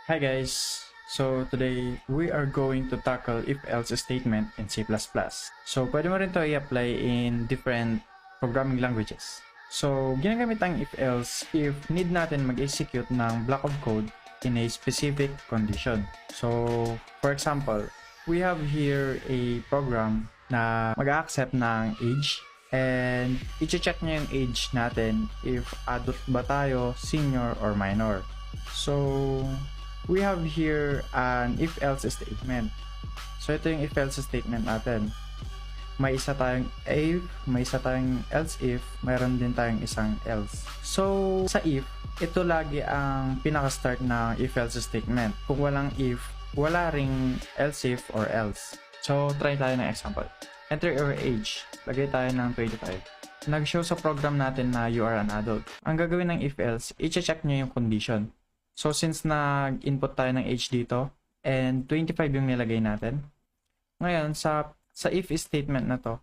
Hi guys! So today we are going to tackle if-else statement in C++. So pwede mo rin to i-apply in different programming languages. So ginagamit ang if-else if need natin mag-execute ng block of code in a specific condition. So for example, we have here a program na mag-accept ng age and i-check niya yung age natin if adult ba tayo, senior, or minor. So we have here an if-else statement. So ito yung if-else statement natin. May isa tayong if, may isa tayong else if, mayroon din tayong isang else. So sa if, ito lagi ang pinaka-start ng if-else statement. Kung walang if, wala ring else if or else. So try tayo ng example. Enter your age. Lagay tayo ng 25. Nag-show sa program natin na you are an adult. Ang gagawin ng if-else, i-check nyo yung condition. So since nag-input tayo ng age dito and 25 yung nilagay natin. Ngayon sa if statement na to,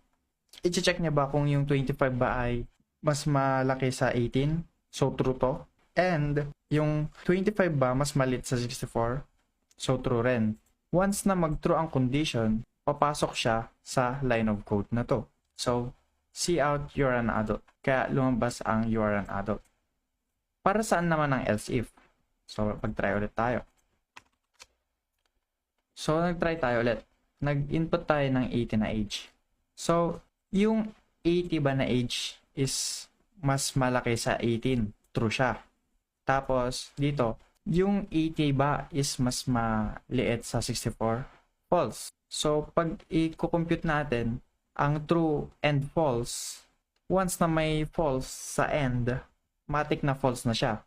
i-check niya ba kung yung 25 ba ay mas malaki sa 18? So true to. And yung 25 ba mas maliit sa 64? So true rin. Once na mag-true ang condition, papasok siya sa line of code na to. So see out you're an adult. Kaya lumabas ang you are an adult. Para saan naman ang else if? So, pag-try ulit tayo. So, nag-try tayo ulit. Nag-input tayo ng 80 na age. So, yung 80 ba na age is mas malaki sa 18. True siya. Tapos, dito, yung 80 ba is mas maliit sa 64? False. So, pag i-compute natin, ang true and false, once na may false sa end, matik na false na siya.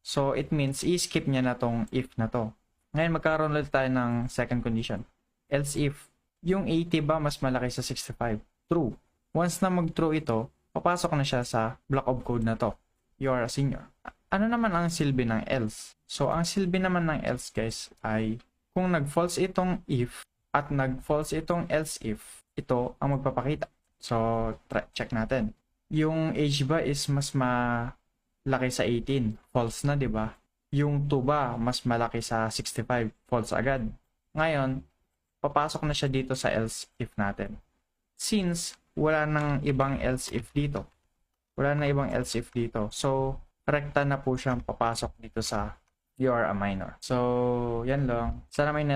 So, it means, i-skip niya na tong if na to. Ngayon, magkaroon ulit tayo ng second condition. Else if, yung 80 ba mas malaki sa 65? True. Once na mag-true ito, papasok na siya sa block of code na to. You are a senior. Ano naman ang silbi ng else? So, ang silbi naman ng else, guys, ay kung nag-false itong if at nag-false itong else if, ito ang magpapakita. So, check natin. Yung age ba is mas malaki sa 18. False na, di ba? Yung 2 ba, mas malaki sa 65. False agad. Ngayon, papasok na siya dito sa else if natin. Since, wala nang ibang else if dito. Wala na ibang else if dito. So, rekta na po siyang papasok dito sa you are a minor. So, yan lang. Sana may